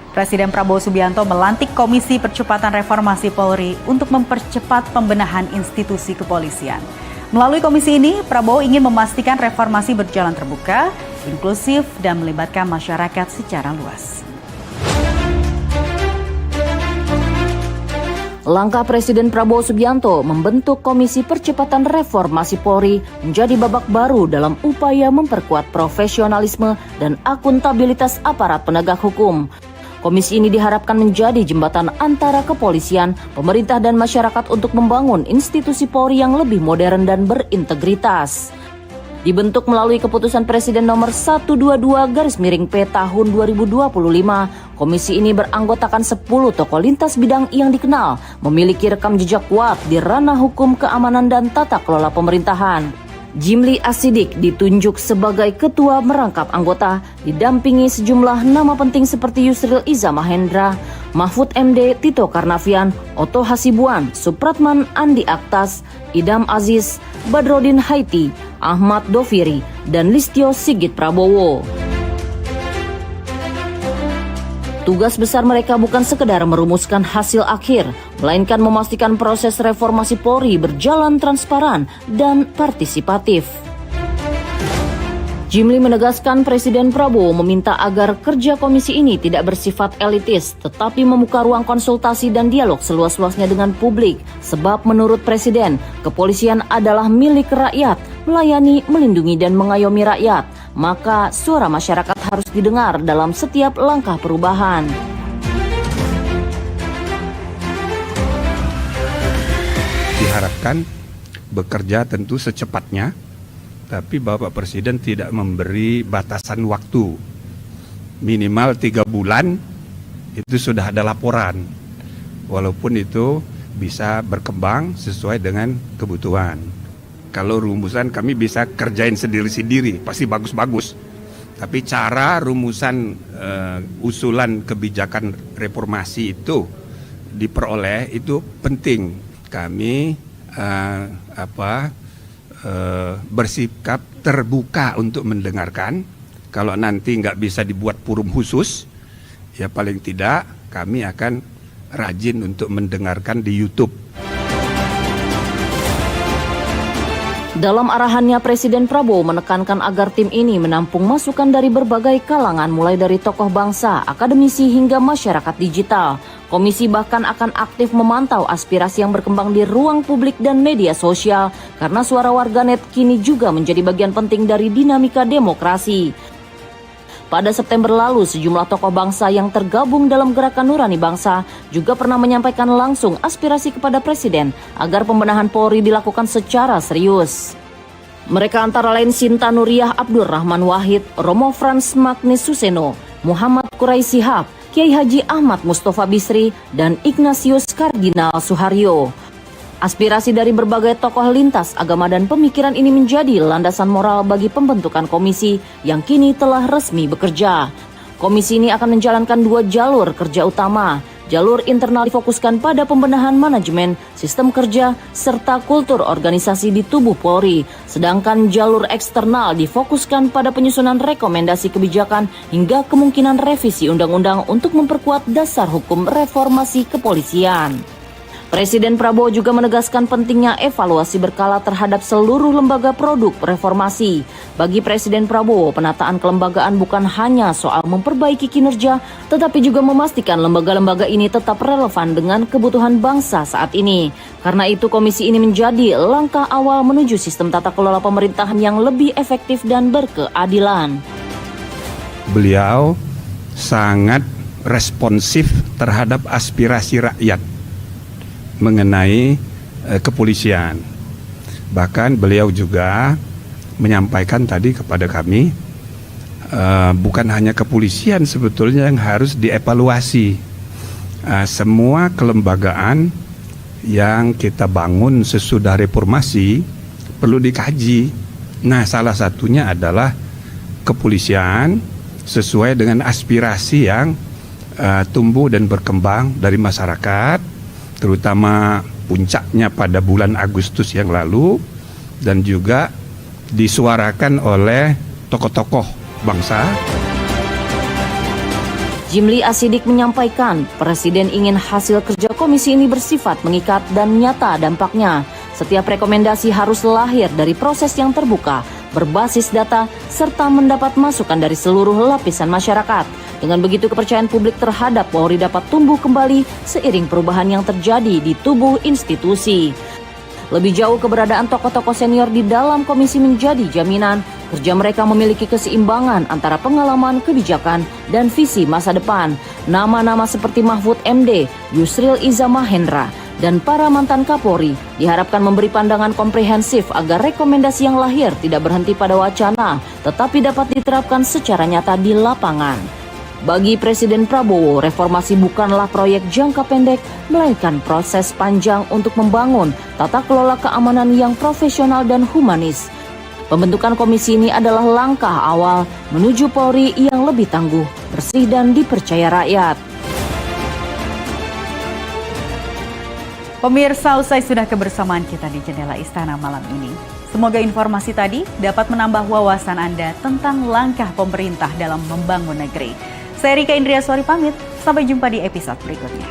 Presiden Prabowo Subianto melantik Komisi Percepatan Reformasi Polri untuk mempercepat pembenahan institusi kepolisian. Melalui komisi ini, Prabowo ingin memastikan reformasi berjalan terbuka, inklusif, dan melibatkan masyarakat secara luas. Langkah Presiden Prabowo Subianto membentuk Komisi Percepatan Reformasi Polri menjadi babak baru dalam upaya memperkuat profesionalisme dan akuntabilitas aparat penegak hukum. Komisi ini diharapkan menjadi jembatan antara kepolisian, pemerintah dan masyarakat untuk membangun institusi Polri yang lebih modern dan berintegritas. Dibentuk melalui keputusan Presiden nomor 122/P tahun 2025, komisi ini beranggotakan 10 tokoh lintas bidang yang dikenal, memiliki rekam jejak kuat di ranah hukum, keamanan, dan tata kelola pemerintahan. Jimli Asidik ditunjuk sebagai ketua merangkap anggota, didampingi sejumlah nama penting seperti Yusril Iza Mahendra, Mahfud MD, Tito Karnavian, Oto Hasibuan, Supratman Andi Aktas, Idam Aziz, Badrodin Haiti, Ahmad Doviri, dan Listio Sigit Prabowo. Tugas besar mereka bukan sekedar merumuskan hasil akhir, melainkan memastikan proses reformasi Polri berjalan transparan dan partisipatif. Jimli menegaskan Presiden Prabowo meminta agar kerja komisi ini tidak bersifat elitis, tetapi membuka ruang konsultasi dan dialog seluas-luasnya dengan publik. Sebab menurut Presiden, kepolisian adalah milik rakyat, melayani, melindungi, dan mengayomi rakyat. Maka suara masyarakat harus didengar dalam setiap langkah perubahan. Diharapkan bekerja tentu secepatnya, tapi Bapak Presiden tidak memberi batasan waktu. Minimal 3 bulan itu sudah ada laporan, walaupun itu bisa berkembang sesuai dengan kebutuhan. Kalau rumusan kami bisa kerjain sendiri-sendiri, pasti bagus-bagus. Tapi cara rumusan usulan kebijakan reformasi itu diperoleh itu penting. Kami bersikap terbuka untuk mendengarkan. Kalau nanti nggak bisa dibuat forum khusus, ya paling tidak kami akan rajin untuk mendengarkan di YouTube. Dalam arahannya, Presiden Prabowo menekankan agar tim ini menampung masukan dari berbagai kalangan, mulai dari tokoh bangsa, akademisi, hingga masyarakat digital. Komisi bahkan akan aktif memantau aspirasi yang berkembang di ruang publik dan media sosial, karena suara warganet kini juga menjadi bagian penting dari dinamika demokrasi. Pada September lalu, sejumlah tokoh bangsa yang tergabung dalam Gerakan Nurani Bangsa juga pernah menyampaikan langsung aspirasi kepada Presiden agar pembenahan Polri dilakukan secara serius. Mereka antara lain Sinta Nuriyah Abdurrahman Wahid, Romo Frans Magnis Suseno, Muhammad Qurai Shihab, Kiai Haji Ahmad Mustafa Bisri, dan Ignatius Kardinal Suharyo. Aspirasi dari berbagai tokoh lintas agama dan pemikiran ini menjadi landasan moral bagi pembentukan komisi yang kini telah resmi bekerja. Komisi ini akan menjalankan 2 jalur kerja utama. Jalur internal difokuskan pada pembenahan manajemen, sistem kerja, serta kultur organisasi di tubuh Polri. Sedangkan jalur eksternal difokuskan pada penyusunan rekomendasi kebijakan hingga kemungkinan revisi undang-undang untuk memperkuat dasar hukum reformasi kepolisian. Presiden Prabowo juga menegaskan pentingnya evaluasi berkala terhadap seluruh lembaga produk reformasi. Bagi Presiden Prabowo, penataan kelembagaan bukan hanya soal memperbaiki kinerja, tetapi juga memastikan lembaga-lembaga ini tetap relevan dengan kebutuhan bangsa saat ini. Karena itu, komisi ini menjadi langkah awal menuju sistem tata kelola pemerintahan yang lebih efektif dan berkeadilan. Beliau sangat responsif terhadap aspirasi rakyat mengenai kepolisian. Bahkan beliau juga menyampaikan tadi kepada kami, bukan hanya kepolisian sebetulnya yang harus dievaluasi. Semua kelembagaan yang kita bangun sesudah reformasi perlu dikaji. Nah, salah satunya adalah kepolisian sesuai dengan aspirasi yang tumbuh dan berkembang dari masyarakat, terutama puncaknya pada bulan Agustus yang lalu, dan juga disuarakan oleh tokoh-tokoh bangsa. Jimli Asidik menyampaikan, Presiden ingin hasil kerja komisi ini bersifat mengikat dan nyata dampaknya. Setiap rekomendasi harus lahir dari proses yang terbuka, berbasis data, serta mendapat masukan dari seluruh lapisan masyarakat. Dengan begitu kepercayaan publik terhadap Polri dapat tumbuh kembali seiring perubahan yang terjadi di tubuh institusi. Lebih jauh, keberadaan tokoh-tokoh senior di dalam komisi menjadi jaminan kerja mereka memiliki keseimbangan antara pengalaman, kebijakan, dan visi masa depan. Nama-nama seperti Mahfud MD, Yusril Iza Mahendra, dan para mantan Kapolri diharapkan memberi pandangan komprehensif agar rekomendasi yang lahir tidak berhenti pada wacana, tetapi dapat diterapkan secara nyata di lapangan. Bagi Presiden Prabowo, reformasi bukanlah proyek jangka pendek, melainkan proses panjang untuk membangun tata kelola keamanan yang profesional dan humanis. Pembentukan komisi ini adalah langkah awal menuju Polri yang lebih tangguh, bersih, dan dipercaya rakyat. Pemirsa, usai sudah kebersamaan kita di Jendela Istana malam ini. Semoga informasi tadi dapat menambah wawasan Anda tentang langkah pemerintah dalam membangun negeri. Saya Rika Indriaswari pamit, sampai jumpa di episode berikutnya.